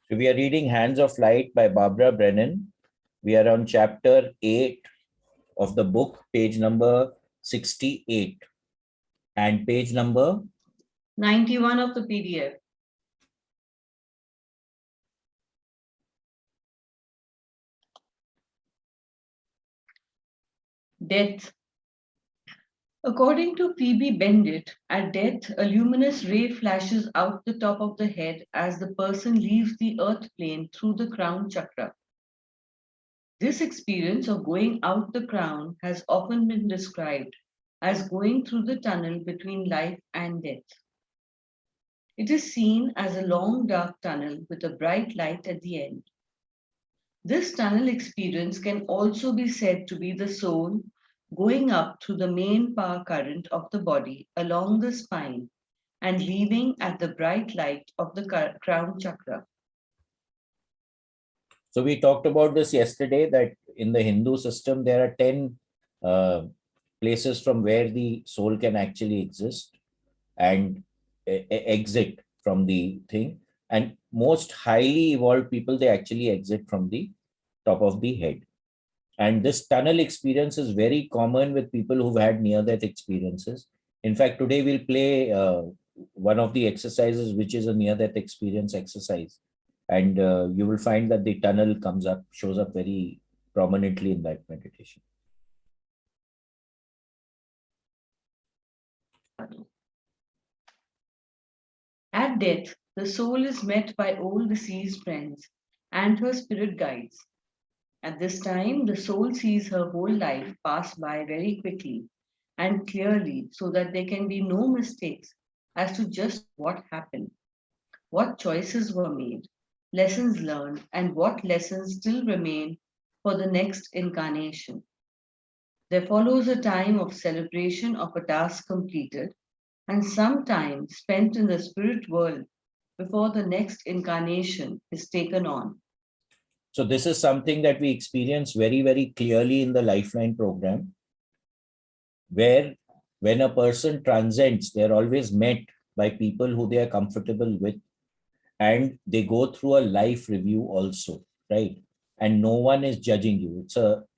So we are reading Hands of Light by Barbara Brennan. We are on chapter 8 of the book, page number 68 and page number 91 of the PDF. Death. According to Phoebe Bendit, at death, a luminous ray flashes out the top of the head as the person leaves the earth plane through the crown chakra. This experience of going out the crown has often been described as going through the tunnel between life and death. It is seen as a long dark tunnel with a bright light at the end. This tunnel experience can also be said to be the soul going up through the main power current of the body along the spine and leaving at the bright light of the crown chakra. So we talked about this yesterday, that in the Hindu system, there are 10 places from where the soul can actually exist and exit from the thing. And most highly evolved people, they actually exit from the top of the head. And this tunnel experience is very common with people who've had near-death experiences. In fact, today we'll play one of the exercises, which is a near-death experience exercise. And you will find that the tunnel shows up very prominently in that meditation. At death, the soul is met by old deceased friends and her spirit guides. At this time, the soul sees her whole life pass by very quickly and clearly so that there can be no mistakes as to just what happened, what choices were made, lessons learned, and what lessons still remain for the next incarnation. There follows a time of celebration of a task completed and some time spent in the spirit world before the next incarnation is taken on. So this is something that we experience very, very clearly in the Lifeline program, where when a person transcends, they're always met by people who they are comfortable with, and they go through a life review also, right? And no one is judging you.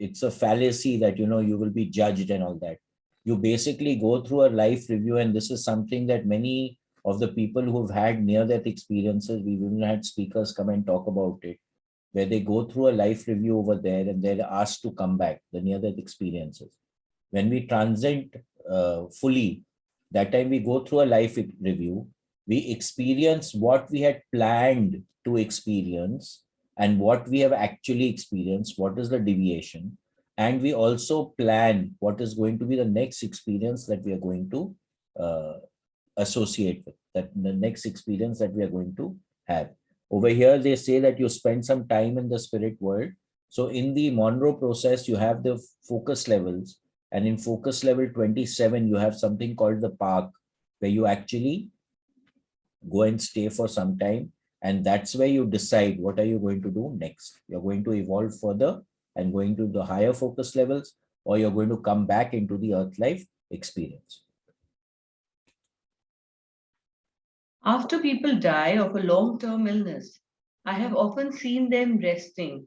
It's a fallacy that, you will be judged and all that. You basically go through a life review, and this is something that many of the people who've had near-death experiences, we even had speakers come and talk about it, where they go through a life review over there and they're asked to come back, the near-death experiences. When we transcend fully, that time we go through a life review, we experience what we had planned to experience and what we have actually experienced, what is the deviation. And we also plan what is going to be the next experience that we are going to associate with, that the next experience that we are going to have. Over here, they say that you spend some time in the spirit world. So in the Monroe process, you have the focus levels. And in focus level 27, you have something called the park, where you actually go and stay for some time. And that's where you decide what are you going to do next. You're going to evolve further and going to the higher focus levels, or you're going to come back into the earth life experience. After people die of a long-term illness, I have often seen them resting,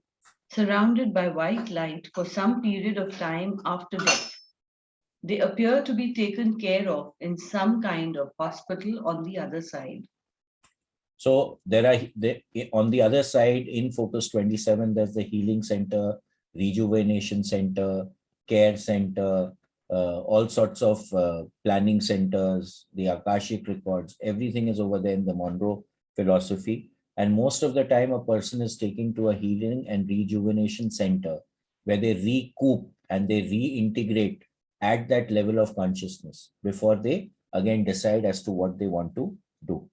surrounded by white light for some period of time after death. They appear to be taken care of in some kind of hospital on the other side. So on the other side, in Focus 27, there's the Healing Center, Rejuvenation Center, Care Center, all sorts of planning centers, the Akashic records, everything is over there in the Monroe philosophy. And most of the time, a person is taken to a healing and rejuvenation center where they recoup and they reintegrate at that level of consciousness before they again decide as to what they want to do.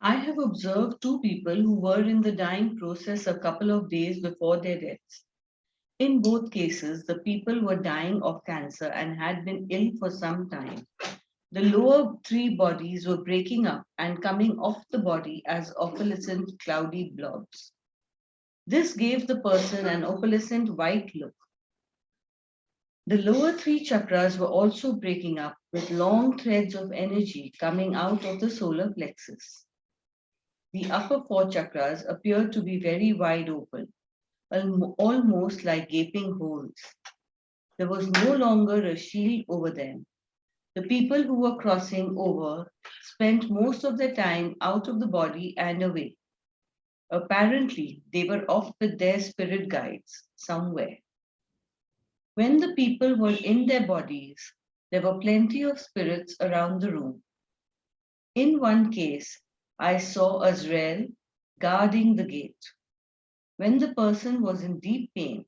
I have observed two people who were in the dying process a couple of days before their deaths. In both cases, the people were dying of cancer and had been ill for some time. The lower three bodies were breaking up and coming off the body as opalescent cloudy blobs. This gave the person an opalescent white look. The lower three chakras were also breaking up with long threads of energy coming out of the solar plexus. The upper four chakras appeared to be very wide open, almost like gaping holes. There was no longer a shield over them. The people who were crossing over spent most of their time out of the body and away. Apparently, they were off with their spirit guides somewhere. When the people were in their bodies, there were plenty of spirits around the room. In one case, I saw Azrael guarding the gate. When the person was in deep pain,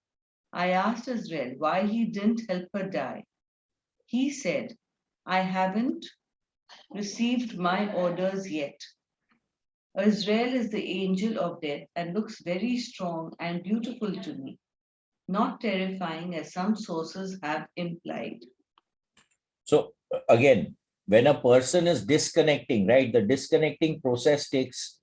I asked Azrael why he didn't help her die. He said, I haven't received my orders yet. Azrael is the angel of death and looks very strong and beautiful to me, not terrifying as some sources have implied. So again, when a person is disconnecting, right, the disconnecting process takes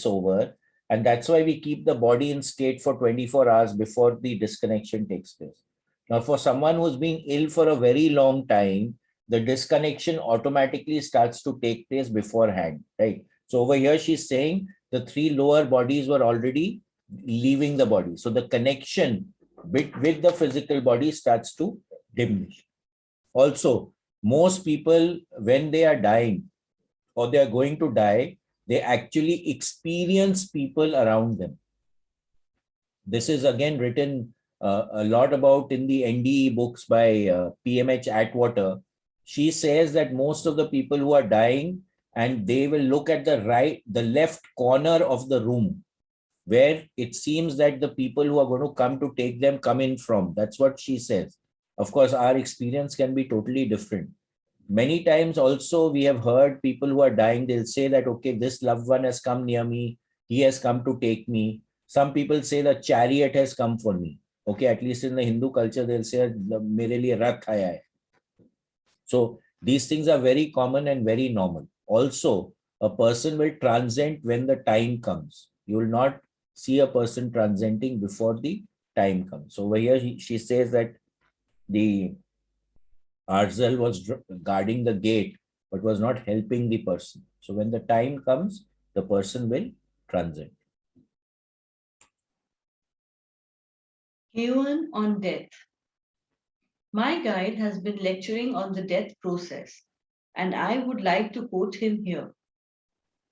over. And that's why we keep the body in state for 24 hours before the disconnection takes place. Now, for someone who's been ill for a very long time, the disconnection automatically starts to take place beforehand, right? So over here, she's saying the three lower bodies were already leaving the body. So the connection with the physical body starts to diminish. Also, most people, when they are dying or they are going to die, they actually experience people around them. This is again written a lot about in the NDE books by PMH Atwater. She says that most of the people who are dying, and they will look at the left corner of the room where it seems that the people who are going to come to take them come in from. That's what she says. Of course, our experience can be totally different. Many times also we have heard people who are dying, they'll say that, okay, this loved one has come near me. He has come to take me. Some people say the chariot has come for me. Okay, at least in the Hindu culture, they'll say, mere liye rath aaya hai. So these things are very common and very normal. Also, a person will transcend when the time comes. You will not see a person transcending before the time comes. So over here, she says that the Arzel was guarding the gate, but was not helping the person. So when the time comes, the person will transcend. Hewan on death. My guide has been lecturing on the death process, and I would like to quote him here.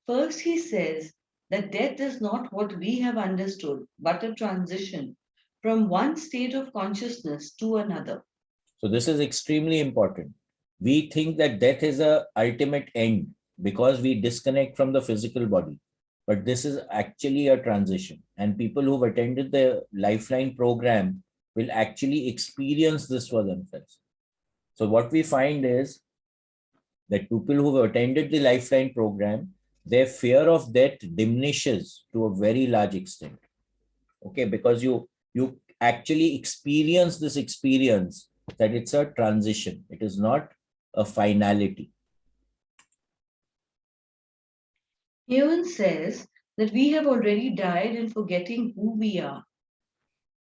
First, he says that death is not what we have understood, but a transition from one state of consciousness to another. So this is extremely important. We think that death is the ultimate end because we disconnect from the physical body. But this is actually a transition. And people who've attended the Lifeline program will actually experience this for themselves. So what we find is that people who've attended the Lifeline program, their fear of death diminishes to a very large extent. Okay, because you actually experience this experience that it's a transition. It is not a finality. Hewan says that we have already died in forgetting who we are.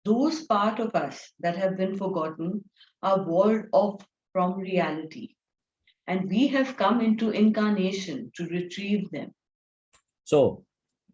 Those parts of us that have been forgotten are walled off from reality, and we have come into incarnation to retrieve them. So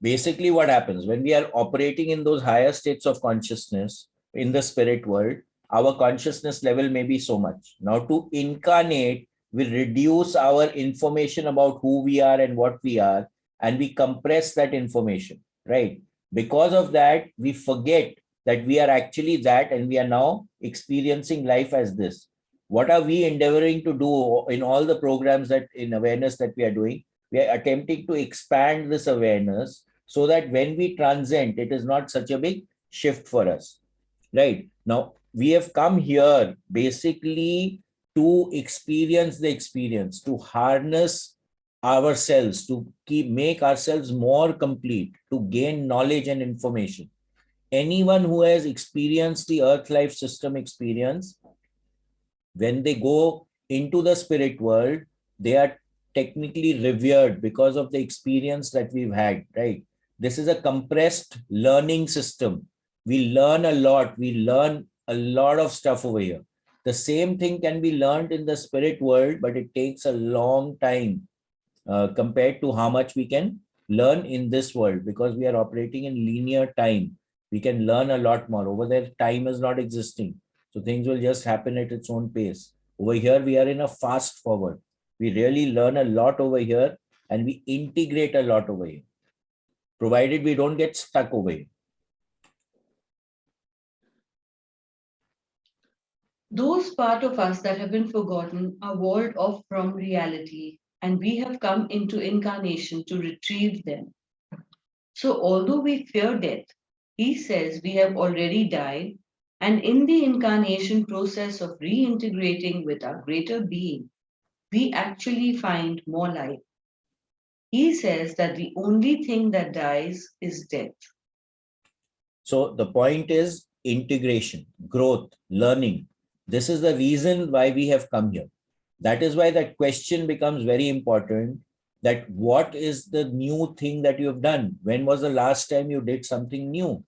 basically what happens when we are operating in those higher states of consciousness in the spirit world, our consciousness level may be so much. Now to incarnate, we reduce our information about who we are and what we are, and we compress that information, right? Because of that, we forget that we are actually that, and we are now experiencing life as this. What are we endeavoring to do in all the programs that in awareness that we are doing? We are attempting to expand this awareness so that when we transcend, it is not such a big shift for us. Right? Now, we have come here basically to experience the experience, to harness ourselves, to make ourselves more complete, to gain knowledge and information. Anyone who has experienced the earth life system experience, when they go into the spirit world, they are technically revered because of the experience that we've had, right? This is a compressed learning system. We learn a lot. We learn a lot of stuff over here. The same thing can be learned in the spirit world, but it takes a long time compared to how much we can learn in this world, because we are operating in linear time. We can learn a lot more. Over there, time is not existing. So things will just happen at its own pace. Over here, we are in a fast forward. We really learn a lot over here and we integrate a lot over here, provided we don't get stuck over here. Those part of us that have been forgotten are walled off from reality, and we have come into incarnation to retrieve them. So, although we fear death, he says we have already died, and in the incarnation process of reintegrating with our greater being, we actually find more life. He says that the only thing that dies is death. So the point is integration, growth, learning. This is the reason why we have come here. That is why that question becomes very important, that what is the new thing that you have done? When was the last time you did something new,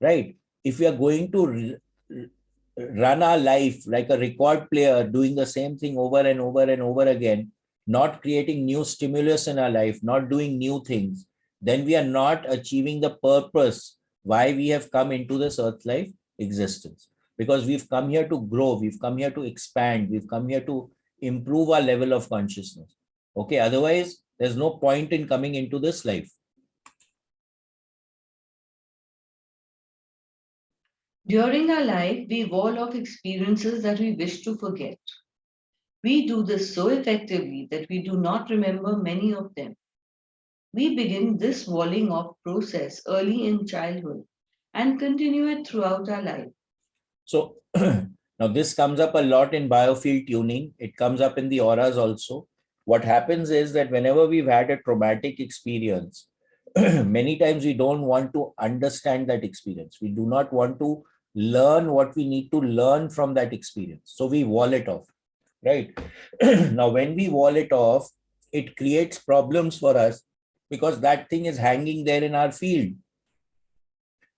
right? If we are going to run our life like a record player, doing the same thing over and over and over again, not creating new stimulus in our life, not doing new things, then we are not achieving the purpose why we have come into this earth life existence. Because we've come here to grow, we've come here to expand, we've come here to improve our level of consciousness. Okay, otherwise, there's no point in coming into this life. During our life, we wall off experiences that we wish to forget. We do this so effectively that we do not remember many of them. We begin this walling off process early in childhood and continue it throughout our life. So now this comes up a lot in biofield tuning. It comes up in the auras also. What happens is that whenever we've had a traumatic experience, many times we don't want to understand that experience. We do not want to learn what we need to learn from that experience. So we wall it off, right? Now, when we wall it off, it creates problems for us because that thing is hanging there in our field.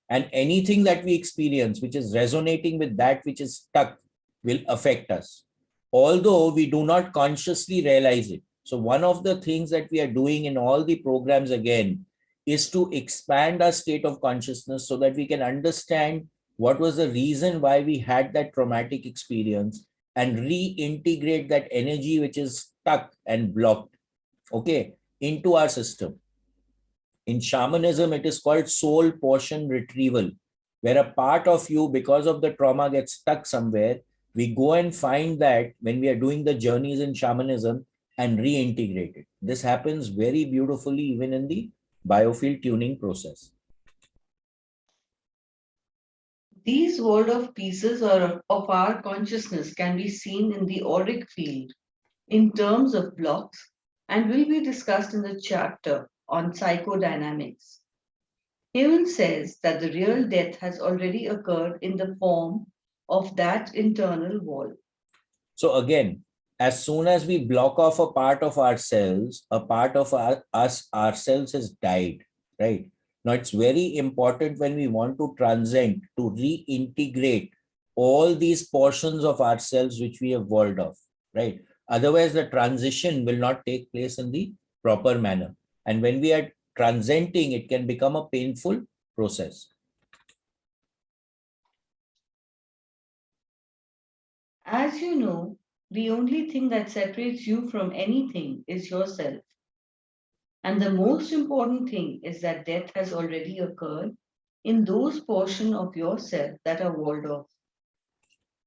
And anything that we experience which is resonating with that which is stuck will affect us, although we do not consciously realize it. So one of the things that we are doing in all the programs again is to expand our state of consciousness so that we can understand what was the reason why we had that traumatic experience and reintegrate that energy which is stuck and blocked, okay, into our system. In shamanism, it is called soul portion retrieval, where a part of you, because of the trauma, gets stuck somewhere. We go and find that when we are doing the journeys in shamanism and reintegrate it. This happens very beautifully even in the biofield tuning process. These walled off pieces of our consciousness can be seen in the auric field in terms of blocks and will be discussed in the chapter on psychodynamics. Heaven says that the real death has already occurred in the form of that internal wall. So again, as soon as we block off a part of ourselves, a part of us ourselves has died, right? Now it's very important when we want to transcend, to reintegrate all these portions of ourselves which we have walled off, right? Otherwise, the transition will not take place in the proper manner. And when we are transcending, it can become a painful process. As you know, the only thing that separates you from anything is yourself. And the most important thing is that death has already occurred in those portions of yourself that are walled off.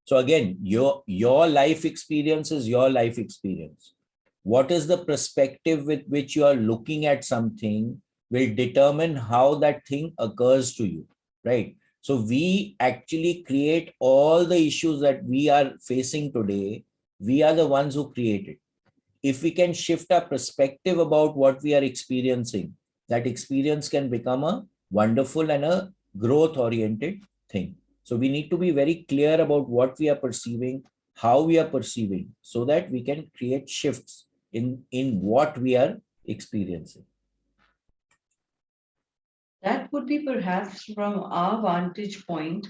So again, your life experience is your life experience. What is the perspective with which you are looking at something will determine how that thing occurs to you, right? So we actually create all the issues that we are facing today. We are the ones who create it. If we can shift our perspective about what we are experiencing, that experience can become a wonderful and a growth-oriented thing. So we need to be very clear about what we are perceiving, how we are perceiving, so that we can create shifts in what we are experiencing. That would be perhaps from our vantage point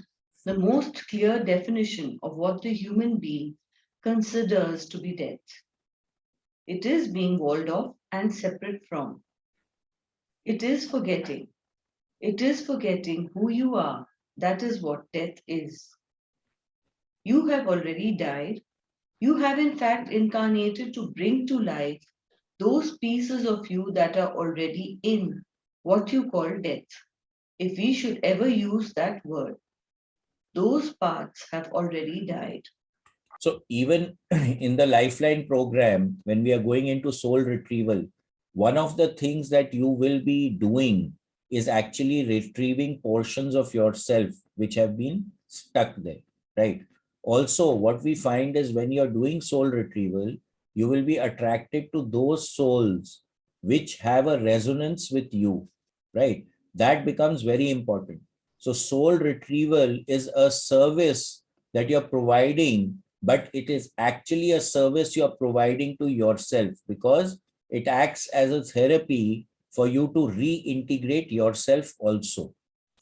the most clear definition of what the human being considers to be death. It is being walled off and separate from. It is forgetting. It is forgetting who you are. That is what death is. You have already died. You have in fact incarnated to bring to life those pieces of you that are already in what you call death. If we should ever use that word, those parts have already died. So even in the Lifeline program, when we are going into soul retrieval, one of the things that you will be doing is actually retrieving portions of yourself which have been stuck there, right? Also, what we find is when you're doing soul retrieval, you will be attracted to those souls which have a resonance with you, right? That becomes very important. So soul retrieval is a service that you're providing, but it is actually a service you're providing to yourself because it acts as a therapy for you to reintegrate yourself also.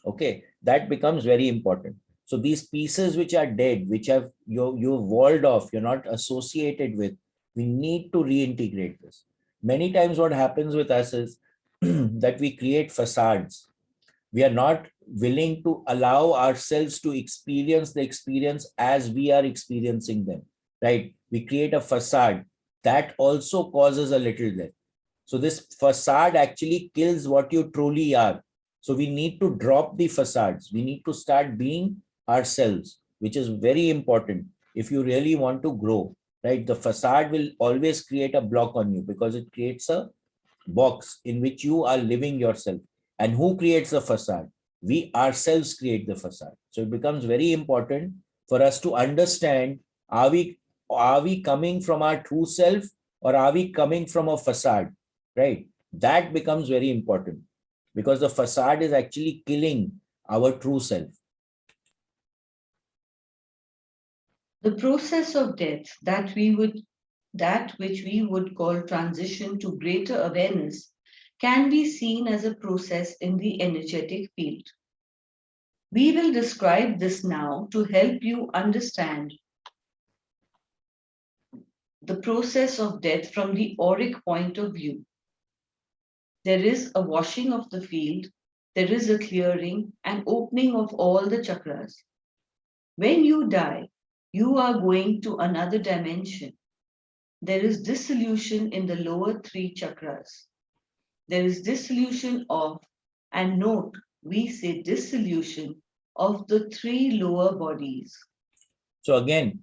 Okay, that becomes very important. So these pieces which are dead, which have you've walled off, you're not associated with, we need to reintegrate this. Many times what happens with us is that we create facades. We are not willing to allow ourselves to experience the experience as we are experiencing them, right? We create a facade that also causes a little death. So this facade actually kills what you truly are. So we need to drop the facades. We need to start being ourselves, which is very important if you really want to grow, right? The facade will always create a block on you because it creates a box in which you are living yourself. And who creates the facade? We ourselves create the facade. So it becomes very important for us to understand, are we coming from our true self or are we coming from a facade, right? That becomes very important because the facade is actually killing our true self. The process of death that which we would call transition to greater awareness can be seen as a process in the energetic field. We will describe this now to help you understand the process of death from the auric point of view. There is a washing of the field, there is a clearing and opening of all the chakras. When you die, you are going to another dimension. There is dissolution in the lower three chakras. There is dissolution of, and note, we say dissolution of the three lower bodies. So again,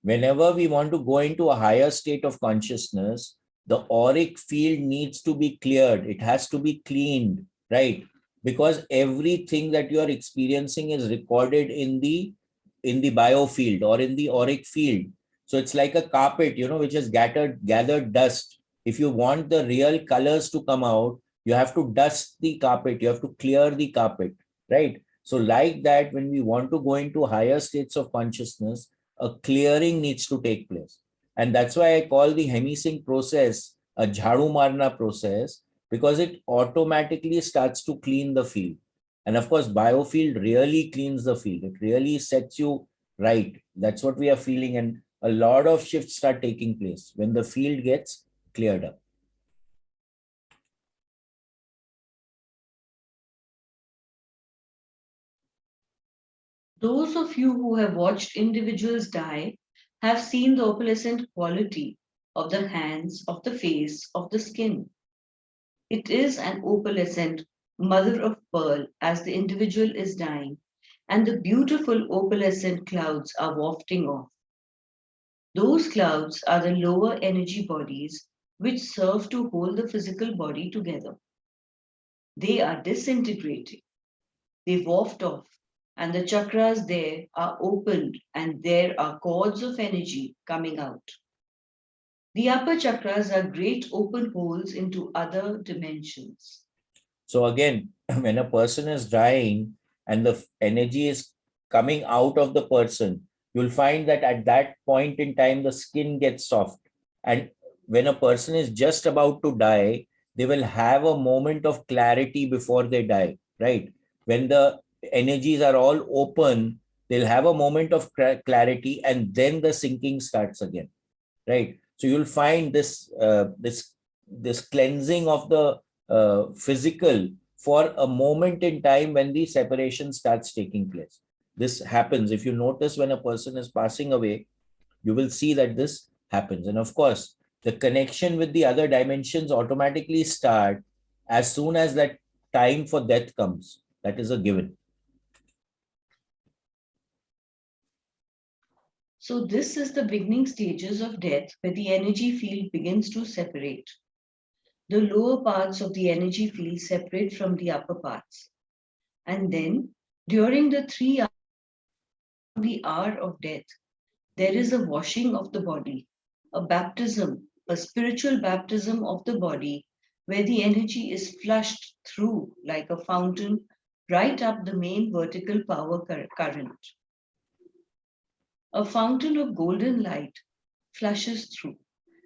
whenever we want to go into a higher state of consciousness, the auric field needs to be cleared. It has to be cleaned, right? Because everything that you are experiencing is recorded in the biofield or in the auric field. So it's like a carpet, which has gathered dust. If you want the real colors to come out, you have to dust the carpet. You have to clear the carpet, right? So like that, when we want to go into higher states of consciousness, a clearing needs to take place. And that's why I call the hemisync process a jhadu marna process, because it automatically starts to clean the field. And of course, biofield really cleans the field. It really sets you right. That's what we are feeling. And a lot of shifts start taking place when the field gets cleared up. Those of you who have watched individuals die have seen the opalescent quality of the hands, of the face, of the skin. It is an opalescent mother of pearl as the individual is dying, and the beautiful opalescent clouds are wafting off. Those clouds are the lower energy bodies which serve to hold the physical body together. They are disintegrating. They waft off, and the chakras there are opened, and there are cords of energy coming out. The upper chakras are great open holes into other dimensions. So again, when a person is dying and the energy is coming out of the person, you'll find that at that point in time, the skin gets soft. And when a person is just about to die, they will have a moment of clarity before they die, right? When the energies are all open, They'll have a moment of clarity, and then the sinking starts again, right? So you'll find this cleansing of the physical for a moment in time when the separation starts taking place. This happens. If you notice, when a person is passing away, you will see that this happens. And of course, the connection with the other dimensions automatically start as soon as that time for death comes. That is a given. So this is the beginning stages of death where the energy field begins to separate. The lower parts of the energy field separate from the upper parts. And then during the hour of death, there is a washing of the body, a baptism, a spiritual baptism of the body where the energy is flushed through like a fountain right up the main vertical power current. A fountain of golden light flushes through,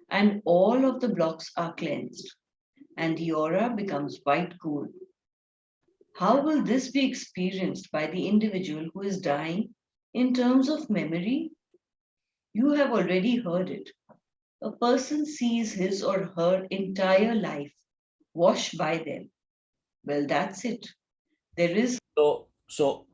and all of the blocks are cleansed, and the aura becomes white gold. How will this be experienced by the individual who is dying in terms of memory? You have already heard it. A person sees his or her entire life washed by them. Well, that's it. There is So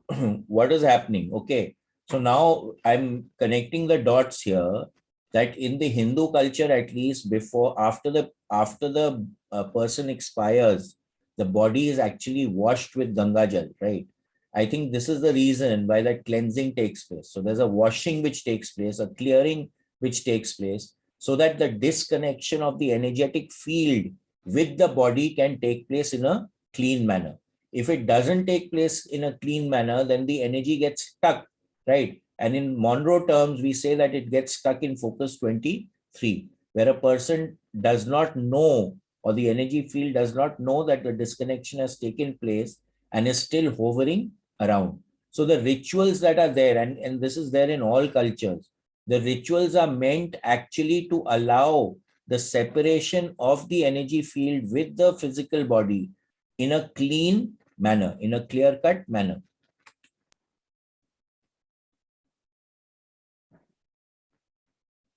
what is happening? Okay. So now I'm connecting the dots here that in the Hindu culture, at least after the person expires, the body is actually washed with Ganga Jal, right? I think this is the reason why that cleansing takes place. So there's a washing which takes place, a clearing which takes place, so that the disconnection of the energetic field with the body can take place in a clean manner. If it doesn't take place in a clean manner, then the energy gets stuck, right? And in Monroe terms, we say that it gets stuck in focus 23, where a person does not know, or the energy field does not know that the disconnection has taken place and is still hovering around. So the rituals that are there, and this is there in all cultures, the rituals are meant actually to allow the separation of the energy field with the physical body in a clean manner, in a clear-cut manner.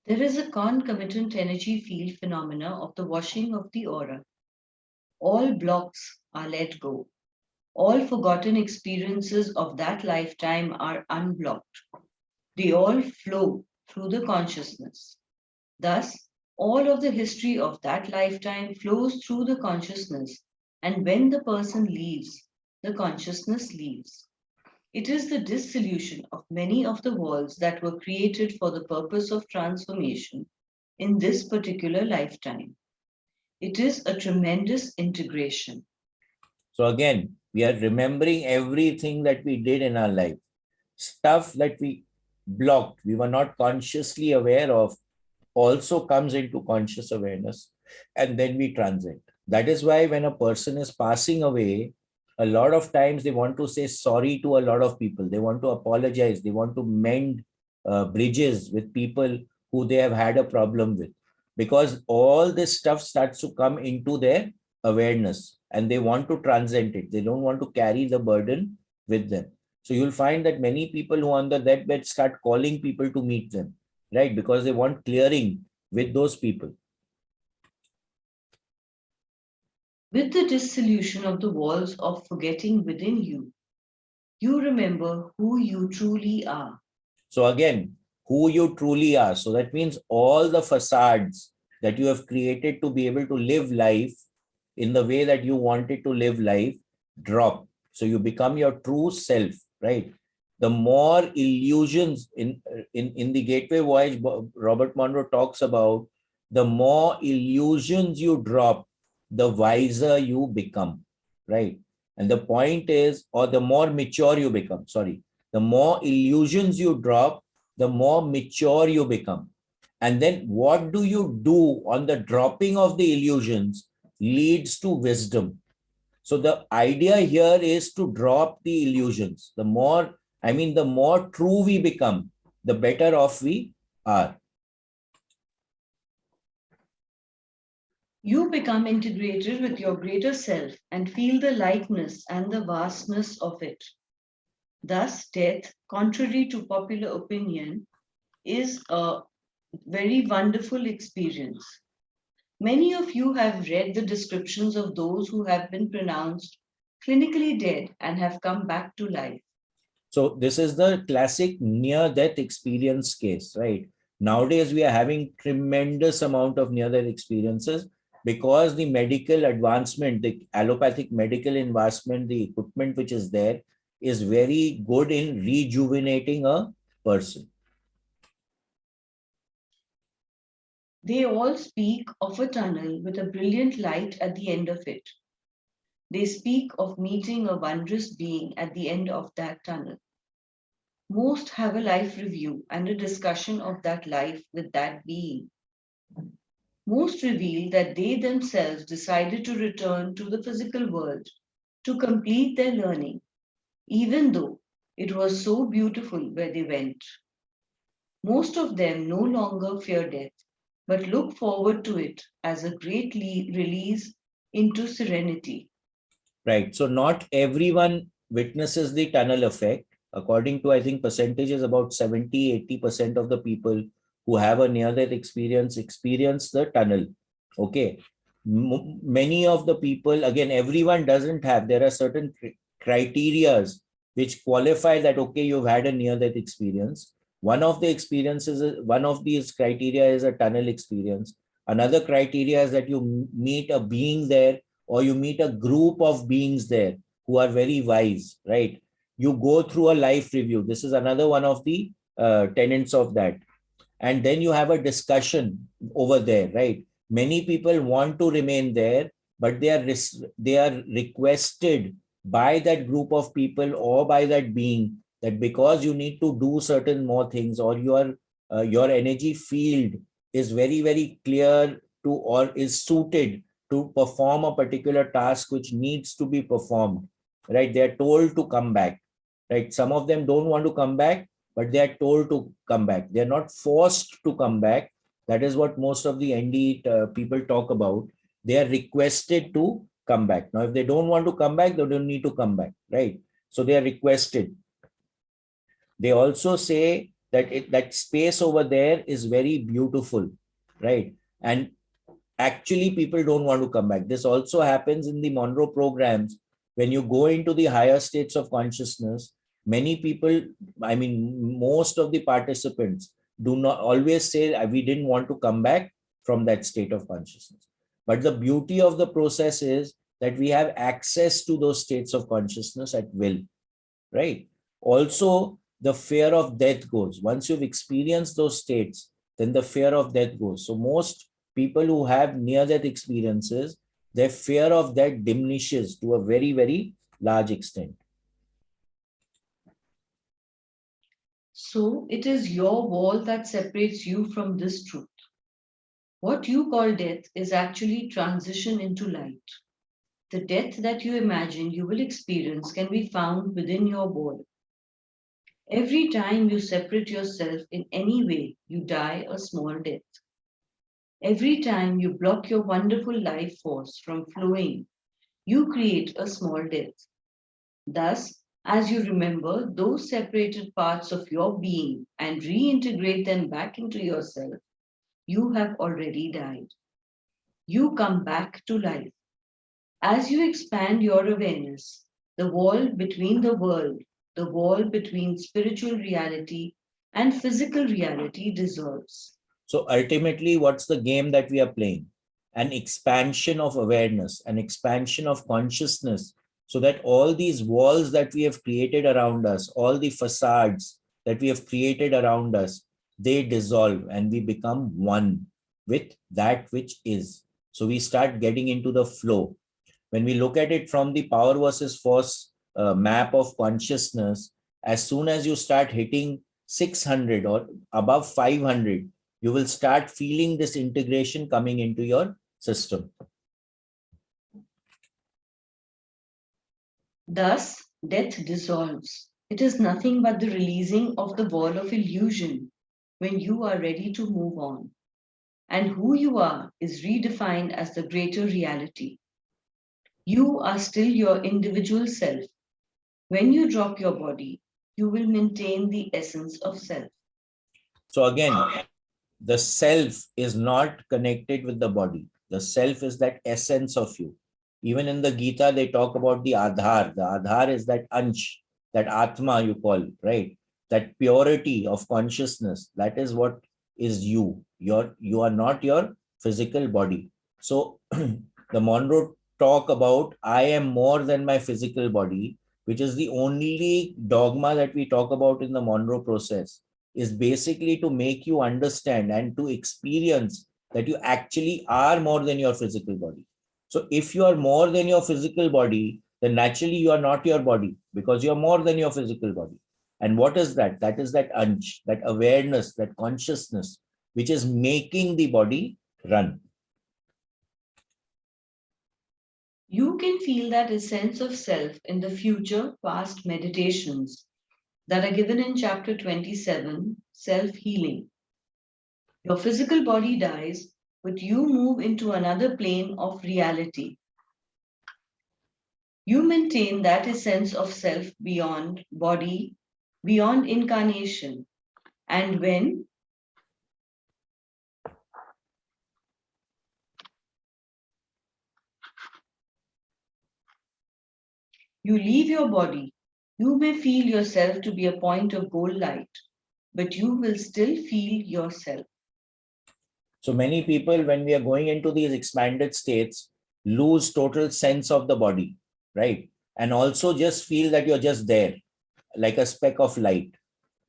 There is a concomitant energy field phenomena of the washing of the aura. All blocks are let go. All forgotten experiences of that lifetime are unblocked. They all flow through the consciousness. Thus, all of the history of that lifetime flows through the consciousness, and when the person leaves, the consciousness leaves. It is the dissolution of many of the walls that were created for the purpose of transformation in this particular lifetime. It is a tremendous integration. So again, we are remembering everything that we did in our life. Stuff that we blocked, we were not consciously aware of, also comes into conscious awareness, and then we transcend. That is why when a person is passing away, a lot of times they want to say sorry to a lot of people. They want to apologize. They want to mend bridges with people who they have had a problem with, because all this stuff starts to come into their awareness and they want to transcend it. They don't want to carry the burden with them. So you'll find that many people who are on the deathbed start calling people to meet them, right? Because they want clearing with those people. With the dissolution of the walls of forgetting within you, you remember who you truly are. So again, who you truly are. So that means all the facades that you have created to be able to live life in the way that you wanted to live life drop. So you become your true self, right? The more illusions in the Gateway Voyage, Robert Monroe talks about, the more illusions you drop, the wiser you become, right? And the point is, or the more mature you become, sorry, the more illusions you drop, the more mature you become. And then what do you do on the dropping of the illusions leads to wisdom. So the idea here is to drop the illusions. The more true we become, the better off we are. You become integrated with your greater self and feel the lightness and the vastness of it. Thus, death, contrary to popular opinion, is a very wonderful experience. Many of you have read the descriptions of those who have been pronounced clinically dead and have come back to life. So this is the classic near-death experience case, right? Nowadays, we are having tremendous amount of near-death experiences because the medical advancement, the allopathic medical advancement, the equipment which is there is very good in rejuvenating a person. They all speak of a tunnel with a brilliant light at the end of it. They speak of meeting a wondrous being at the end of that tunnel. Most have a life review and a discussion of that life with that being. Most reveal that they themselves decided to return to the physical world to complete their learning, even though it was so beautiful where they went. Most of them no longer fear death, but look forward to it as a great release into serenity. Right. So not everyone witnesses the tunnel effect. According to, I think, percentages, about 70-80% of the people who have a near-death experience the tunnel. Okay. Many of the people, again, everyone doesn't have, there are certain criterias which qualify that, okay, you've had a near-death experience. One of the experiences, one of these criteria is a tunnel experience. Another criteria is that you meet a being there, or you meet a group of beings there who are very wise, right? You go through a life review. This is another one of the tenets of that. And then you have a discussion over there, right? Many people want to remain there, but they are requested by that group of people or by that being that because you need to do certain more things, or your energy field is very, very clear to, or is suited to perform a particular task which needs to be performed, right? They are told to come back, right? Some of them don't want to come back, but they are told to come back. They're not forced to come back. That is what most of the ND people talk about. They are requested to come back. Now, if they don't want to come back, they don't need to come back, right? So they are requested. They also say that that space over there is very beautiful, right? And actually people don't want to come back. This also happens in the Monroe programs. When you go into the higher states of consciousness, many people, I mean, most of the participants do not always say we didn't want to come back from that state of consciousness. But the beauty of the process is that we have access to those states of consciousness at will, right? Also, the fear of death goes. Once you've experienced those states, then the fear of death goes. So most people who have near-death experiences, their fear of death diminishes to a very, very large extent. So it is your wall that separates you from this truth. What you call death is actually transition into light. The death that you imagine you will experience can be found within your wall. Every time you separate yourself in any way, you die a small death. Every time you block your wonderful life force from flowing, you create a small death. Thus, as you remember those separated parts of your being and reintegrate them back into yourself, you have already died. You come back to life. As you expand your awareness, the wall between the world, the wall between spiritual reality and physical reality dissolves. So ultimately, what's the game that we are playing? An expansion of awareness, an expansion of consciousness, so that all these walls that we have created around us, all the facades that we have created around us, they dissolve and we become one with that which is. So we start getting into the flow. When we look at it from the power versus force map of consciousness, as soon as you start hitting 600 or above 500, you will start feeling this integration coming into your system. Thus, death dissolves. It is nothing but the releasing of the wall of illusion when you are ready to move on. And who you are is redefined as the greater reality. You are still your individual self. When you drop your body, you will maintain the essence of self. So again, the self is not connected with the body. The self is that essence of you. Even in the Gita, they talk about the Adhar. The Adhar is that Ansh, that Atma you call, right? That purity of consciousness. That is what is you. You are not your physical body. So the Monroe talk about I am more than my physical body, which is the only dogma that we talk about in the Monroe process, is basically to make you understand and to experience that you actually are more than your physical body. So if you are more than your physical body, then naturally you are not your body because you are more than your physical body. And what is that? That is that ansh, that awareness, that consciousness, which is making the body run. You can feel that essence of self in the future past meditations that are given in chapter 27, Self-Healing. Your physical body dies, but you move into another plane of reality. You maintain that essence of self beyond body, beyond incarnation. And when you leave your body, you may feel yourself to be a point of gold light, but you will still feel yourself. So many people, when we are going into these expanded states, lose total sense of the body, right? And also just feel that you're just there, like a speck of light.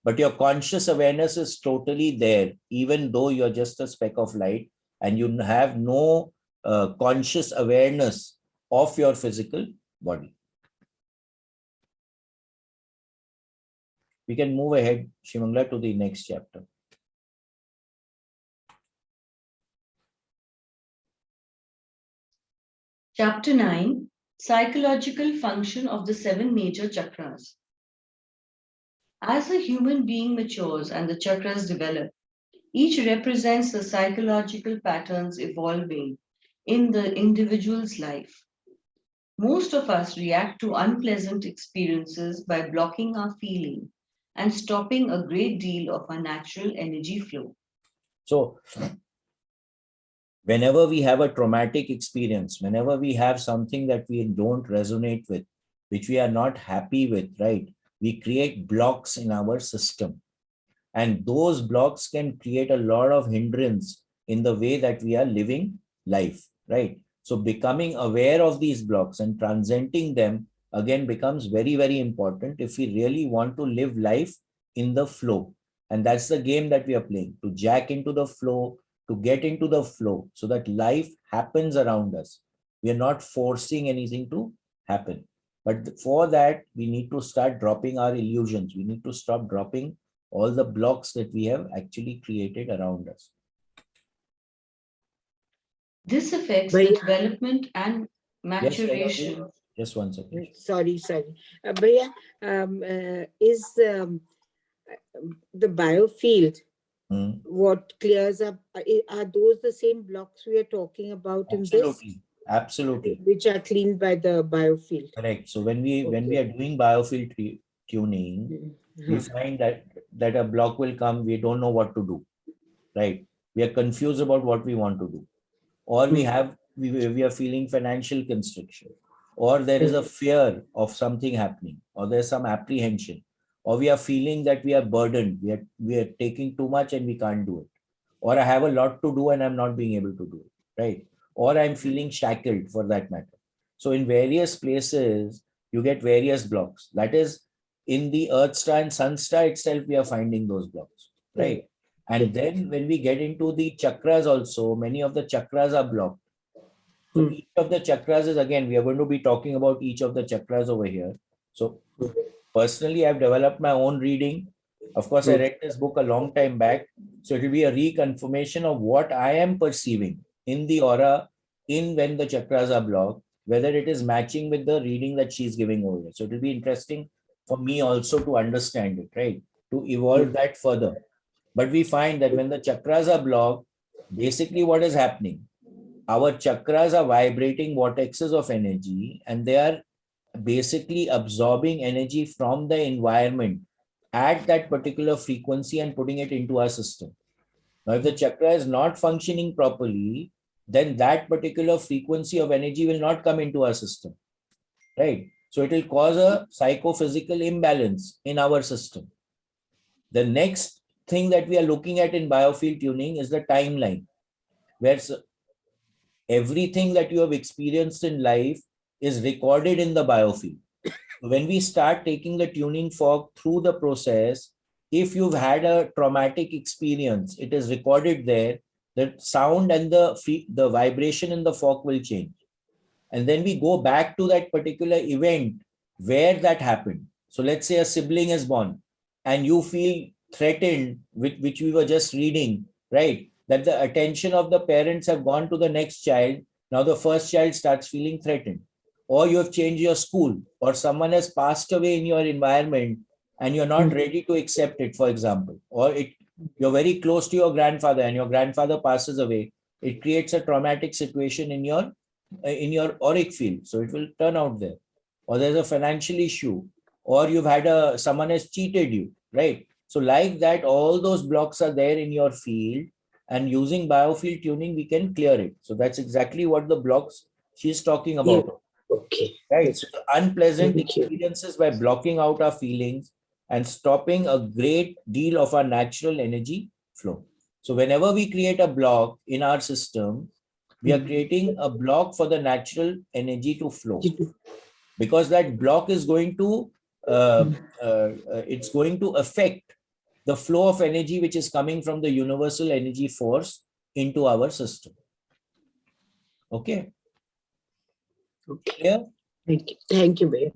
But your conscious awareness is totally there, even though you're just a speck of light and you have no conscious awareness of your physical body. We can move ahead, Shimangla, to the next chapter. Chapter 9, Psychological Function of the 7 Major Chakras. As a human being matures and the chakras develop, each represents the psychological patterns evolving in the individual's life. Most of us react to unpleasant experiences by blocking our feeling and stopping a great deal of our natural energy flow. So, whenever we have a traumatic experience, whenever we have something that we don't resonate with, which we are not happy with, right? We create blocks in our system. And those blocks can create a lot of hindrance in the way that we are living life, right? So becoming aware of these blocks and transcending them again becomes very, very important if we really want to live life in the flow. And that's the game that we are playing, to jack into the flow, to get into the flow so that life happens around us. We are not forcing anything to happen. But for that, we need to start dropping our illusions. We need to stop dropping all the blocks that we have actually created around us. This affects the development and maturation. Yes, just one second. Sorry. Bhaiya, is the biofield what clears up? Are those the same blocks we are talking about in this? Absolutely. Which are cleaned by the biofield. Correct. So when we are doing biofield tuning, we find that a block will come, we don't know what to do, right? We are confused about what we want to do, or we are feeling financial constriction, or there is a fear of something happening, or there's some apprehension, or we are feeling that we are burdened, we are taking too much and we can't do it, or I have a lot to do and I'm not being able to do it, right? Or I'm feeling shackled, for that matter. So in various places you get various blocks. That is, in the earth star and sun star itself we are finding those blocks, right? And then when we get into the chakras also, many of the chakras are blocked. So each of the chakras is, again, we are going to be talking about each of the chakras over here. So personally, I've developed my own reading. Of course, I read this book a long time back. So it will be a reconfirmation of what I am perceiving in the aura, in when the chakras are blocked, whether it is matching with the reading that she's giving over here. So it will be interesting for me also to understand it, right? To evolve that further. But we find that when the chakras are blocked, basically what is happening? Our chakras are vibrating vortexes of energy, and they are basically absorbing energy from the environment at that particular frequency and putting it into our system. Now, if the chakra is not functioning properly, then that particular frequency of energy will not come into our system, right? So it will cause a psychophysical imbalance in our system. The next thing that we are looking at in biofield tuning is the timeline, where everything that you have experienced in life is recorded in the biofield. When we start taking the tuning fork through the process, if you've had a traumatic experience, it is recorded there. The sound and the vibration in the fork will change. And then we go back to that particular event where that happened. So let's say a sibling is born and you feel threatened, which we were just reading, right? That the attention of the parents have gone to the next child. Now the first child starts feeling threatened. Or you have changed your school, or someone has passed away in your environment and you're not ready to accept it, for example. Or you're very close to your grandfather and your grandfather passes away. It creates a traumatic situation in your auric field. So it will turn out there. Or there's a financial issue, or you've had someone has cheated you, right? So like that, all those blocks are there in your field, and using biofield tuning, we can clear it. So that's exactly what the blocks she's talking about. Yeah. Okay. Right. So the unpleasant experiences by blocking out our feelings and stopping a great deal of our natural energy flow. So whenever we create a block in our system, we are creating a block for the natural energy to flow, because that block is going to it's going to affect the flow of energy which is coming from the universal energy force into our system. Okay. Okay. Yeah. Thank you. Thank you, Bhaiya.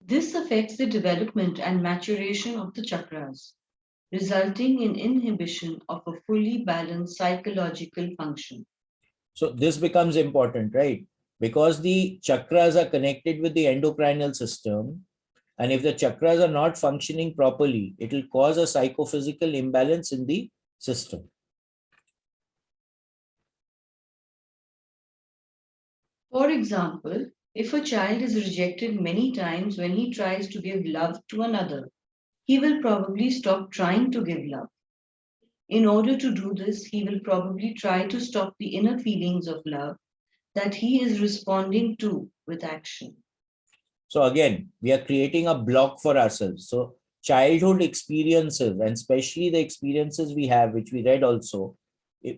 This affects the development and maturation of the chakras, resulting in inhibition of a fully balanced psychological function. So this becomes important, right? Because the chakras are connected with the endocrinal system. And if the chakras are not functioning properly, it will cause a psychophysical imbalance in the system. For example, if a child is rejected many times when he tries to give love to another, he will probably stop trying to give love. In order to do this, he will probably try to stop the inner feelings of love that he is responding to with action. So again, we are creating a block for ourselves. So childhood experiences, and especially the experiences we have, which we read also,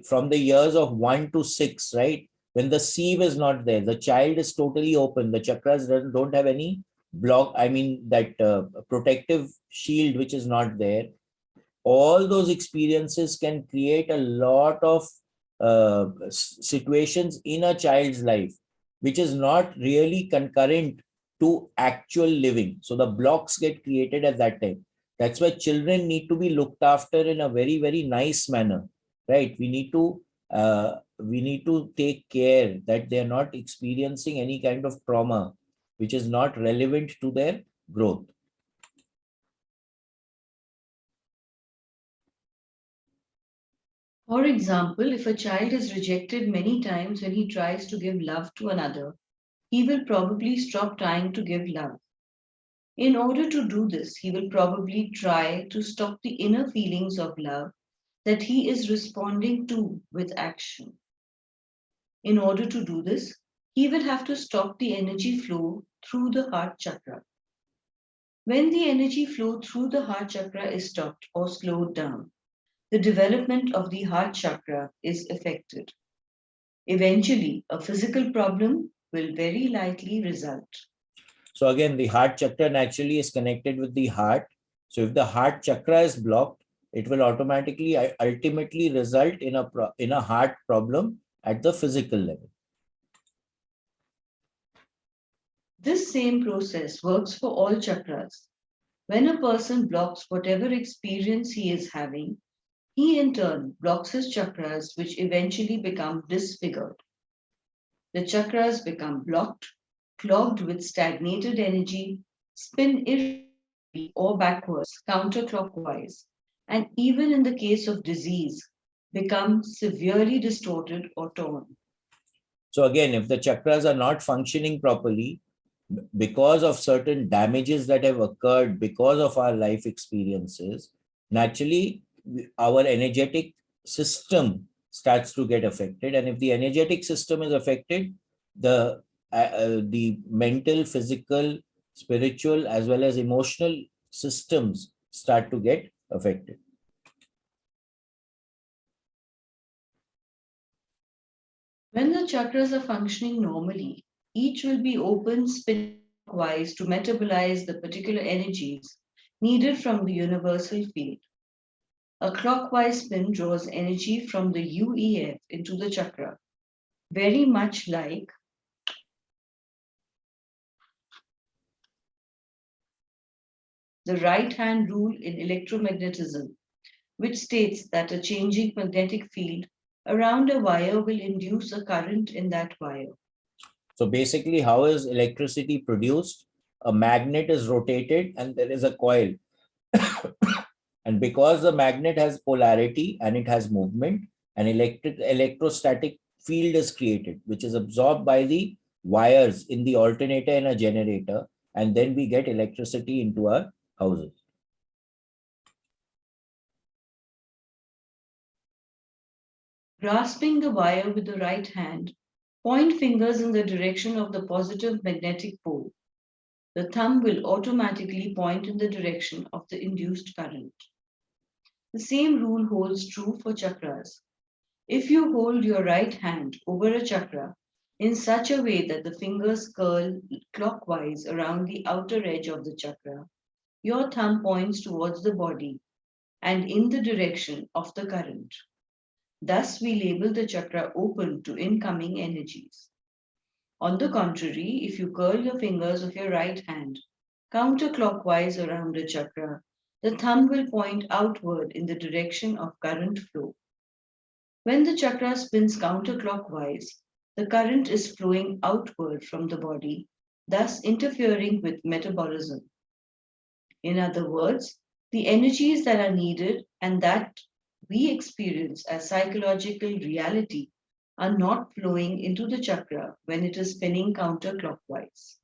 from the years of 1 to 6, right? When the sieve is not there, the child is totally open. The chakras don't have any block. I mean, that protective shield, which is not there. All those experiences can create a lot of situations in a child's life, which is not really concurrent to actual living. So the blocks get created at that time. That's why children need to be looked after in a very, very nice manner, right? We need to take care that they're not experiencing any kind of trauma, which is not relevant to their growth. For example, if a child is rejected many times when he tries to give love to another, he will probably stop trying to give love. In order to do this, he will probably try to stop the inner feelings of love that he is responding to with action. In order to do this, he will have to stop the energy flow through the heart chakra. When the energy flow through the heart chakra is stopped or slowed down, the development of the heart chakra is affected. Eventually, a physical problem will very likely result. So again, the heart chakra naturally is connected with the heart. So if the heart chakra is blocked, it will automatically ultimately result in a heart problem at the physical level. This same process works for all chakras. When a person blocks whatever experience he is having, he in turn blocks his chakras, which eventually become disfigured. The chakras become blocked, clogged with stagnated energy, spin irregularly or backwards, counterclockwise, and even in the case of disease, become severely distorted or torn. So again, if the chakras are not functioning properly, because of certain damages that have occurred because of our life experiences, naturally our energetic system starts to get affected. And if the energetic system is affected, the mental, physical, spiritual, as well as emotional systems start to get affected. When the chakras are functioning normally, each will be open, spinning clockwise to metabolize the particular energies needed from the universal field. A clockwise spin draws energy from the UEF into the chakra, very much like the right-hand rule in electromagnetism, which states that a changing magnetic field around a wire will induce a current in that wire. So basically, how is electricity produced? A magnet is rotated and there is a coil. And because the magnet has polarity and it has movement, an electrostatic field is created, which is absorbed by the wires in the alternator and a generator. And then we get electricity into our houses. Grasping the wire with the right hand, point fingers in the direction of the positive magnetic pole. The thumb will automatically point in the direction of the induced current. The same rule holds true for chakras. If you hold your right hand over a chakra in such a way that the fingers curl clockwise around the outer edge of the chakra, your thumb points towards the body and in the direction of the current. Thus, we label the chakra open to incoming energies. On the contrary, if you curl your fingers of your right hand counterclockwise around a chakra, the thumb will point outward in the direction of current flow. When the chakra spins counterclockwise, the current is flowing outward from the body, thus interfering with metabolism. In other words, the energies that are needed and that we experience as psychological reality are not flowing into the chakra when it is spinning counterclockwise.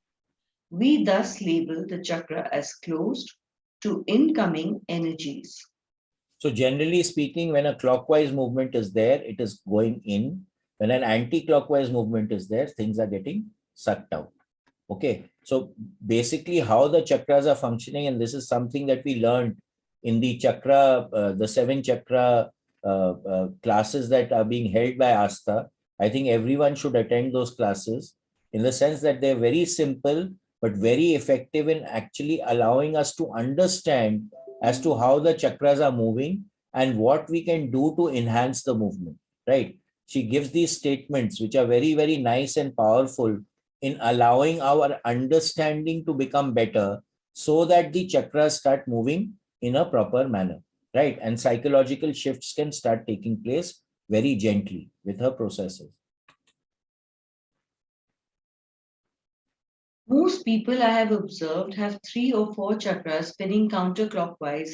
We thus label the chakra as closed to incoming energies. So generally speaking, when a clockwise movement is there, it is going in. When an anti-clockwise movement is there, things are getting sucked out. Okay, so basically how the chakras are functioning, and this is something that we learned in the chakra, the 7 chakra classes that are being held by Asta. I think everyone should attend those classes, in the sense that they're very simple but very effective in actually allowing us to understand as to how the chakras are moving and what we can do to enhance the movement, right? She gives these statements which are very, very nice and powerful in allowing our understanding to become better, so that the chakras start moving in a proper manner, right? And psychological shifts can start taking place very gently with her processes. Most people I have observed have 3 or 4 chakras spinning counterclockwise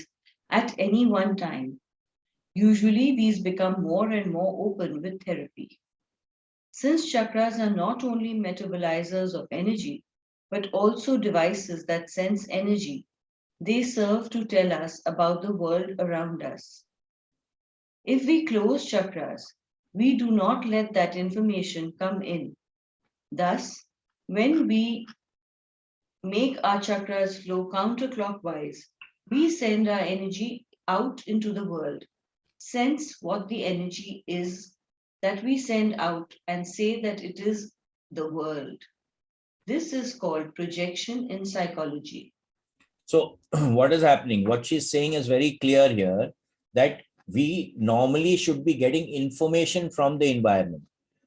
at any one time. Usually, these become more and more open with therapy. Since chakras are not only metabolizers of energy, but also devices that sense energy, they serve to tell us about the world around us. If we close chakras, we do not let that information come in. Thus, when we make our chakras flow counterclockwise, we send our energy out into the world, sense what the energy is that we send out, and say that it is the world. This is called projection in psychology. So what is happening? What she's saying is very clear here, that we normally should be getting information from the environment.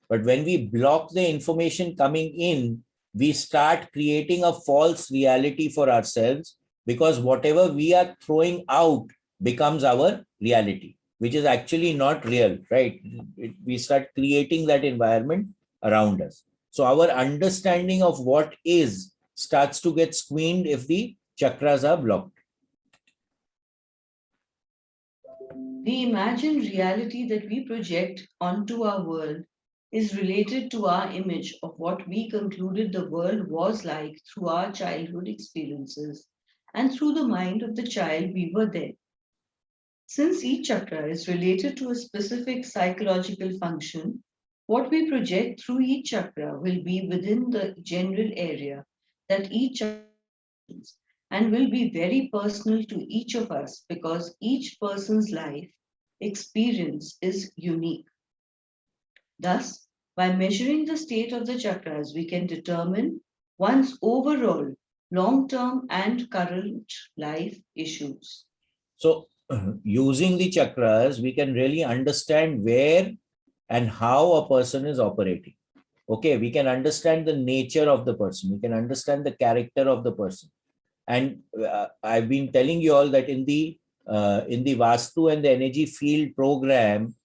But when we block the information coming in, we start creating a false reality for ourselves, because whatever we are throwing out becomes our reality, which is actually not real, right? We start creating that environment around us. So our understanding of what is starts to get squeezed if the chakras are blocked. The imagined reality that we project onto our world is related to our image of what we concluded the world was like through our childhood experiences and through the mind of the child we were then. Since each chakra is related to a specific psychological function, what we project through each chakra will be within the general area that each chakra functions and will be very personal to each of us because each person's life experience is unique. Thus, by measuring the state of the chakras, we can determine one's overall long-term and current life issues. So using the chakras, we can really understand where and how a person is operating. Okay, we can understand the nature of the person. We can understand the character of the person. And I've been telling you all that in the Vastu and the energy field program,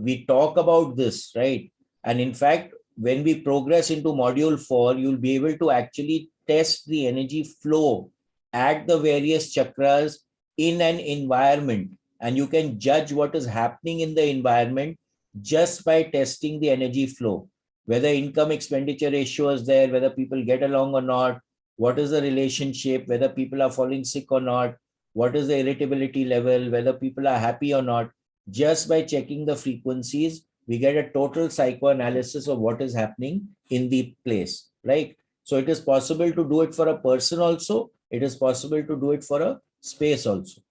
we talk about this, right? And in fact, when we progress into module 4, you'll be able to actually test the energy flow at the various chakras in an environment. And you can judge what is happening in the environment just by testing the energy flow, whether income expenditure ratio is there, whether people get along or not, what is the relationship, whether people are falling sick or not, what is the irritability level, whether people are happy or not. Just by checking the frequencies, we get a total psychoanalysis of what is happening in the place, right? So it is possible to do it for a person also. It is possible to do it for a space also.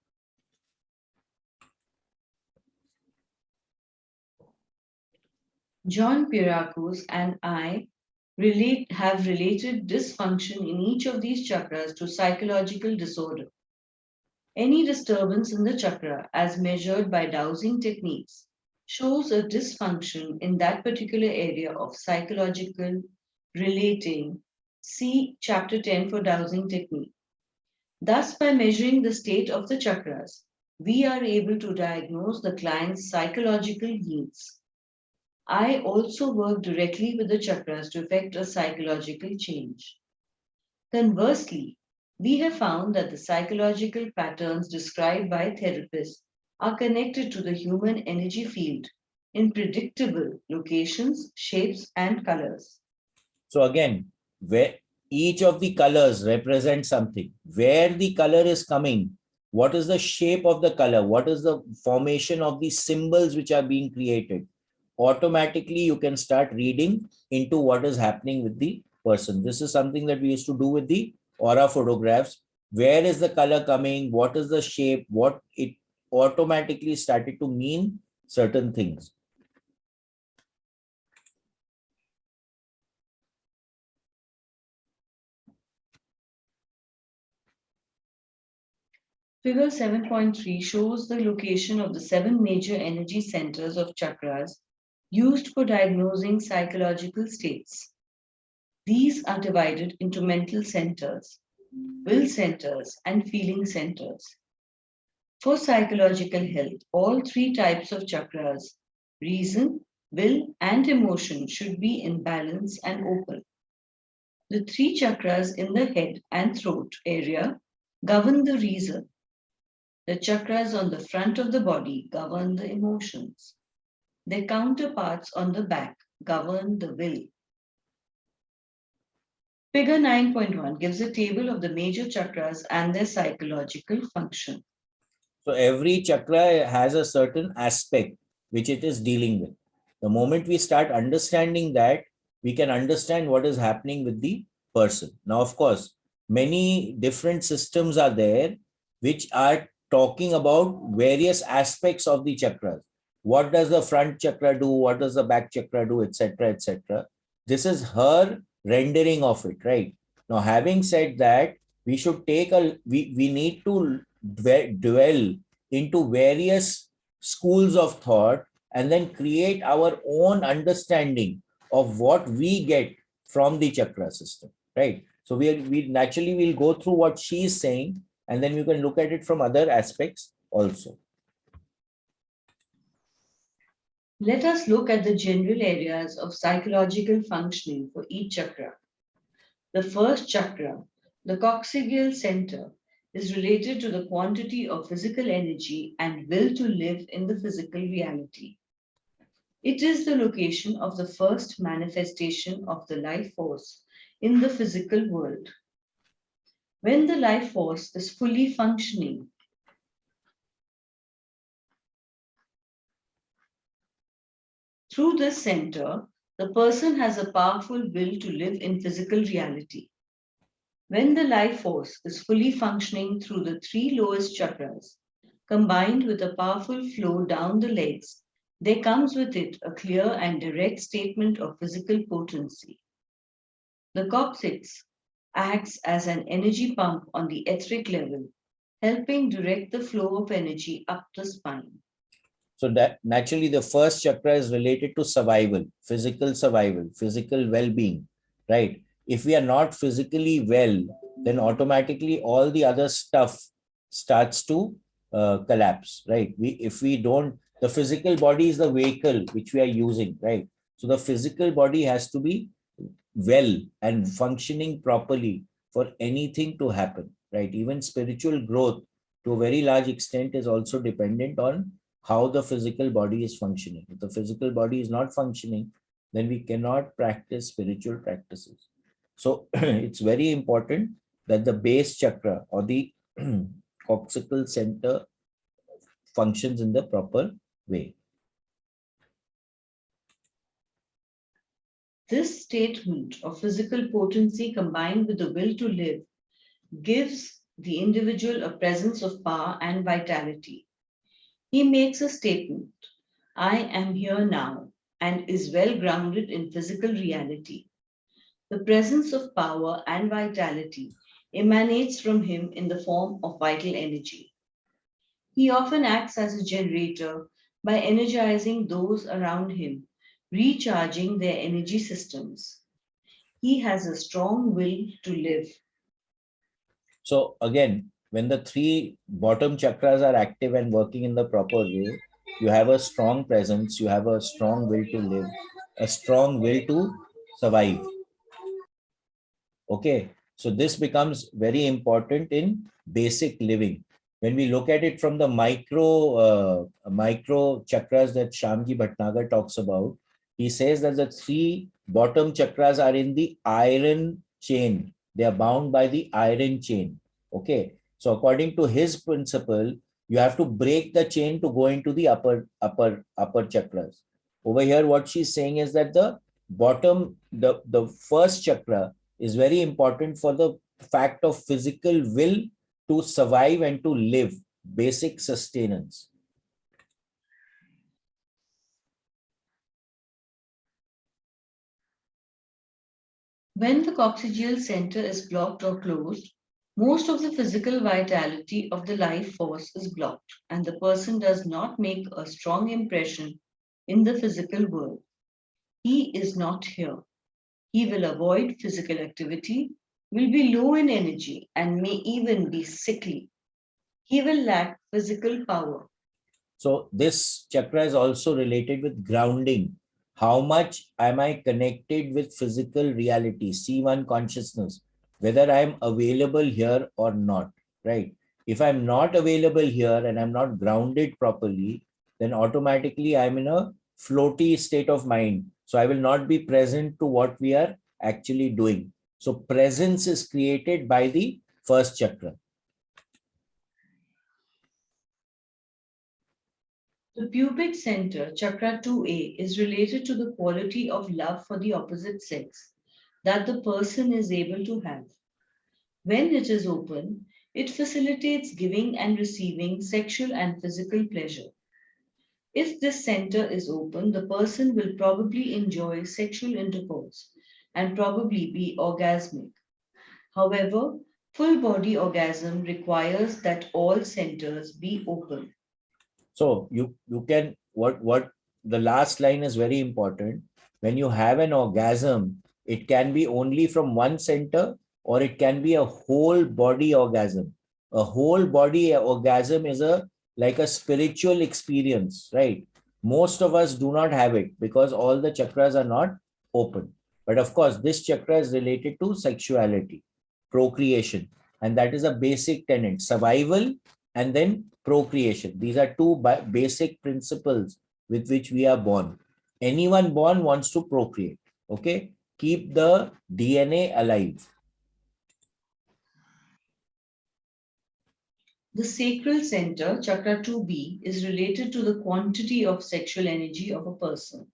John Pierakos and I have related dysfunction in each of these chakras to psychological disorder. Any disturbance in the chakra, as measured by dowsing techniques, shows a dysfunction in that particular area of psychological relating. See chapter 10 for dowsing technique. Thus, by measuring the state of the chakras, we are able to diagnose the client's psychological needs. I also work directly with the chakras to effect a psychological change. Conversely, we have found that the psychological patterns described by therapists are connected to the human energy field in predictable locations, shapes, and colors. So again, where each of the colors represents something, where the color is coming, what is the shape of the color, what is the formation of the symbols which are being created, automatically you can start reading into what is happening with the person. This is something that we used to do with the aura photographs. Where is the color coming? What is the shape? What it automatically started to mean certain things. Figure 7.3 shows the location of the 7 major energy centers of chakras used for diagnosing psychological states. These are divided into mental centers, will centers, and feeling centers. For psychological health, all 3 types of chakras, reason, will, and emotion, should be in balance and open. The 3 chakras in the head and throat area govern the reason. The chakras on the front of the body govern the emotions. Their counterparts on the back govern the will. Figure 9.1 gives a table of the major chakras and their psychological function. So every chakra has a certain aspect which it is dealing with. The moment we start understanding that, we can understand what is happening with the person. Now, of course, many different systems are there which are talking about various aspects of the chakras. What does the front chakra do? What does the back chakra do? Etc. etc. This is her rendering of it, right? Now, having said that, we should take we need to dwell into various schools of thought and then create our own understanding of what we get from the chakra system, right? So we naturally will go through what she is saying, and then you can look at it from other aspects also. Let us look at the general areas of psychological functioning for each chakra. The first chakra, the coccygeal center, is related to the quantity of physical energy and will to live in the physical reality. It is the location of the first manifestation of the life force in the physical world. When the life force is fully functioning, through this center, the person has a powerful will to live in physical reality. When the life force is fully functioning through the three lowest chakras, combined with a powerful flow down the legs, there comes with it a clear and direct statement of physical potency. The coccyx acts as an energy pump on the etheric level, helping direct the flow of energy up the spine. So that naturally the first chakra is related to survival, physical well-being, right? If we are not physically well, then automatically all the other stuff starts to collapse, right? If we don't, the physical body is the vehicle which we are using, right? So the physical body has to be well and functioning properly for anything to happen, right? Even spiritual growth to a very large extent is also dependent on how the physical body is functioning. If the physical body is not functioning, then we cannot practice spiritual practices. So it's very important that the base chakra or the coccygeal center functions in the proper way. This statement of physical potency combined with the will to live gives the individual a presence of power and vitality. He makes a statement, I am here now, and is well grounded in physical reality. The presence of power and vitality emanates from him in the form of vital energy. He often acts as a generator by energizing those around him, recharging their energy systems. He has a strong will to live. So again, when the three bottom chakras are active and working in the proper way, you have a strong presence, you have a strong will to live, a strong will to survive. Okay, so this becomes very important in basic living. When we look at it from the micro chakras that Shamji Bhatnagar talks about, he says that the three bottom chakras are in the iron chain. They are bound by the iron chain. Okay, so according to his principle, you have to break the chain to go into the upper chakras. Over here, what she's saying is that the bottom, the first chakra is very important for the fact of physical will to survive and to live, basic sustenance. When the coccygeal center is blocked or closed, most of the physical vitality of the life force is blocked, and the person does not make a strong impression in the physical world. He is not here. He will avoid physical activity, will be low in energy, and may even be sickly. He will lack physical power. So this chakra is also related with grounding. How much am I connected with physical reality, C1 consciousness, whether I'm available here or not, right? If I'm not available here and I'm not grounded properly, then automatically I'm in a floaty state of mind. So I will not be present to what we are actually doing. So presence is created by the first chakra. The pubic center, chakra 2A, is related to the quality of love for the opposite sex that the person is able to have. When it is open, it facilitates giving and receiving sexual and physical pleasure. If this center is open, the person will probably enjoy sexual intercourse and probably be orgasmic. However, full body orgasm requires that all centers be open. So you can what the last line is very important. When you have an orgasm, it can be only from one center or it can be a whole body orgasm. A whole body orgasm is a like a spiritual experience, right? Most of us do not have it because all the chakras are not open. But of course, this chakra is related to sexuality, procreation, and that is a basic tenet, survival and then procreation. These are two basic principles with which we are born. anyone born wants to procreate. Okay, keep the DNA alive. The sacral center, chakra 2B, is related to the quantity of sexual energy of a person.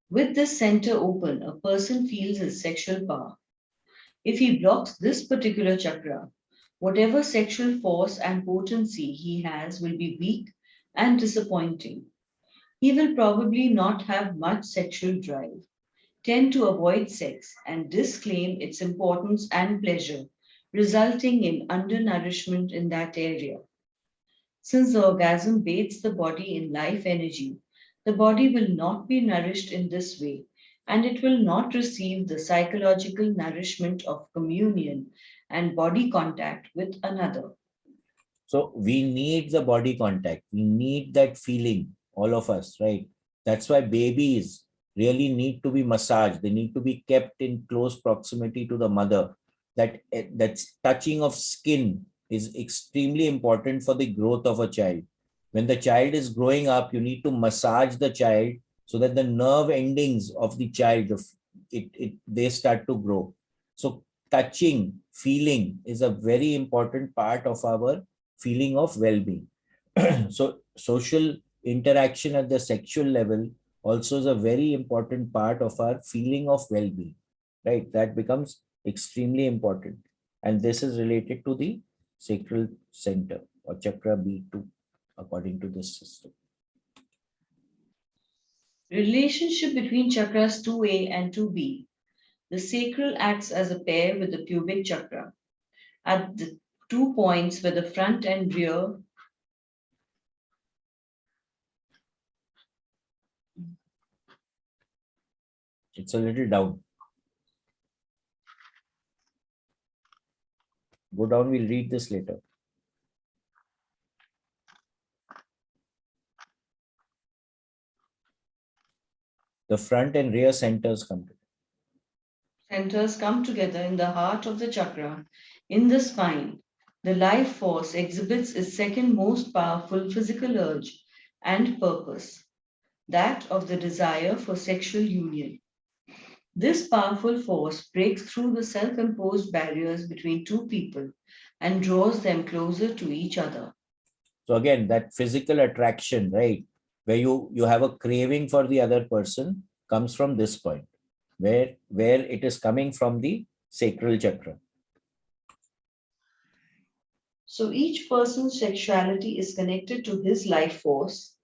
With this center open, a person feels his sexual power. If he blocks this particular chakra, whatever sexual force and potency he has will be weak and disappointing. He will probably not have much sexual drive, tend to avoid sex, and disclaim its importance and pleasure, resulting in undernourishment in that area. Since the orgasm bathes the body in life energy, the body will not be nourished in this way, and it will not receive the psychological nourishment of communion and body contact with another. So we need the body contact. We need that feeling, all of us, right? That's why babies really need to be massaged. They need to be kept in close proximity to the mother. That touching of skin is extremely important for the growth of a child. When the child is growing up, you need to massage the child so that the nerve endings of the child, they start to grow. So touching, feeling is a very important part of our feeling of well-being. So social interaction at the sexual level also is a very important part of our feeling of well-being, right? That becomes extremely important. And this is related to the sacral center or chakra B2, according to this system. Relationship between chakras 2A and 2B. The sacral acts as a pair with the pubic chakra. At the 2 points where the front and rear It's a little down. Go down, we'll read this later. The front and rear centers come together. Centers come together in the heart of the chakra, in the spine. The life force exhibits its second most powerful physical urge and purpose, that of the desire for sexual union. This powerful force breaks through the self imposed barriers between two people and draws them closer to each other. So again, that physical attraction, right, where you have a craving for the other person comes from this point, where it is coming from the sacral chakra. So each person's sexuality is connected to his life force.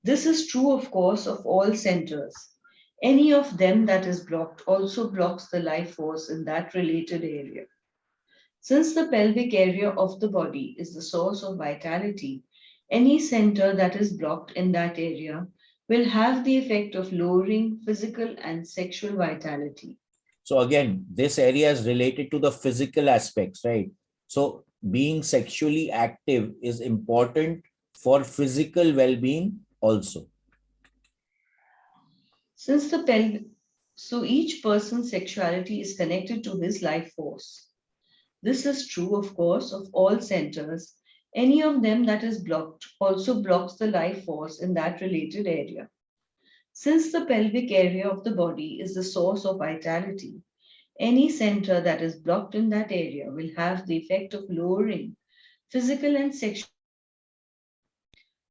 This is true, of course, of all centers. Any of them that is blocked also blocks the life force in that related area. Since the pelvic area of the body is the source of vitality, any center that is blocked in that area will have the effect of lowering physical and sexual vitality. So again, this area is related to the physical aspects, right? So being sexually active is important for physical well-being also. Since the pelvic, so each person's sexuality is connected to his life force. This is true, of course, of all centers. Any of them that is blocked also blocks the life force in that related area. Since the pelvic area of the body is the source of vitality, any center that is blocked in that area will have the effect of lowering physical and sexual.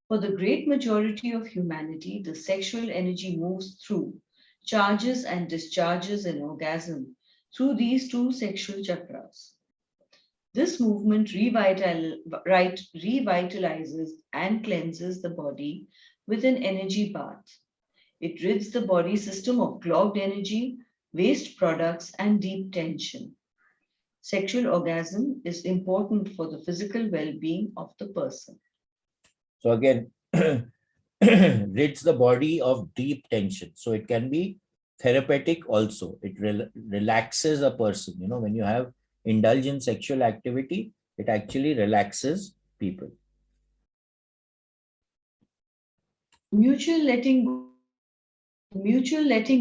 For the great majority of humanity, the sexual energy moves through, charges and discharges in orgasm through these two sexual chakras. This movement revitalizes and cleanses the body with an energy bath. It rids the body system of clogged energy, waste products, and deep tension. Sexual orgasm is important for the physical well-being of the person. So again, rids the body of deep tension. So it can be therapeutic also. It relaxes a person. You know, when you have indulge in sexual activity, it actually relaxes people. Mutual letting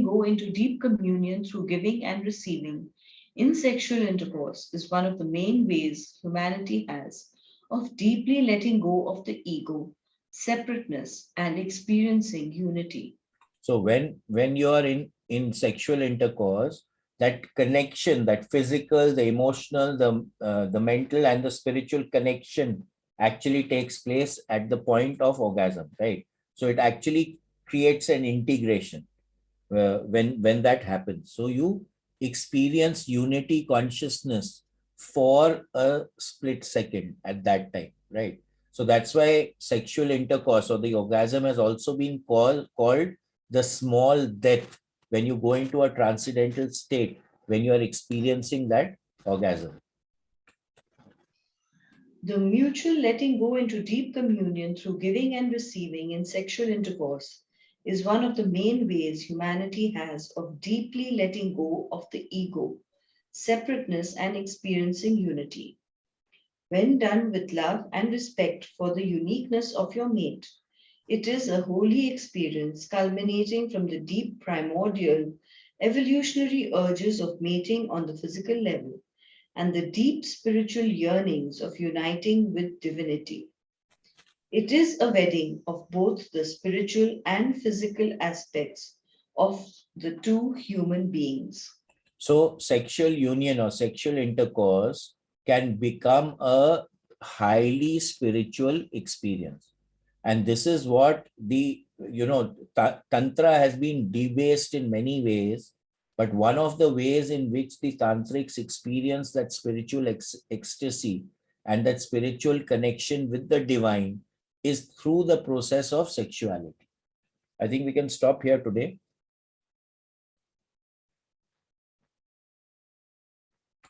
go into deep communion through giving and receiving in sexual intercourse is one of the main ways humanity has of deeply letting go of the ego, separateness, and experiencing unity. So when you are in sexual intercourse, that connection, that physical, the emotional, the mental and the spiritual connection actually takes place at the point of orgasm, right? So it actually creates an integration when that happens. So you experience unity consciousness for a split second at that time, right? So that's why sexual intercourse or the orgasm has also been called the small death, when you go into a transcendental state, when you are experiencing that orgasm. The mutual letting go into deep communion through giving and receiving in sexual intercourse is one of the main ways humanity has of deeply letting go of the ego, separateness, and experiencing unity. When done with love and respect for the uniqueness of your mate, it is a holy experience culminating from the deep primordial evolutionary urges of mating on the physical level and the deep spiritual yearnings of uniting with divinity. It is a wedding of both the spiritual and physical aspects of the two human beings. So sexual union or sexual intercourse can become a highly spiritual experience. And this is what the, Tantra has been debased in many ways. But one of the ways in which the tantrics experience that spiritual ecstasy and that spiritual connection with the divine is through the process of sexuality. I think we can stop here today.